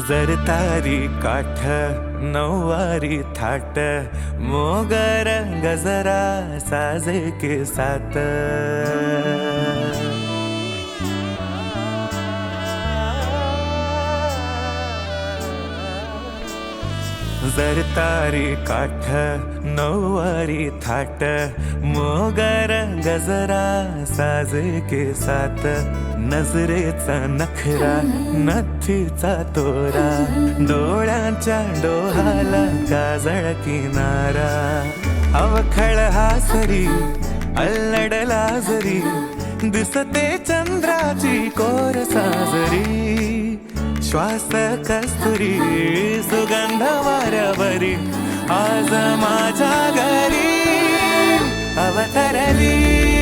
जर तारी काठ नऊवारी थाट मोगर गजरा साजे के साथ जर तारी काठ नऊवारी थाट मोगर गजरा साजे के साथ नजरेचा नखरा नथीचा तोरा डोळ्यांच्या डोहाला काजळ किनारा अवखळ हासरी अल्लडला जरी दिसते चंद्राची कोर साजरी श्वास कस्तुरी सुगंध वाऱ्यावरी आज माझ्या घरी अवतरली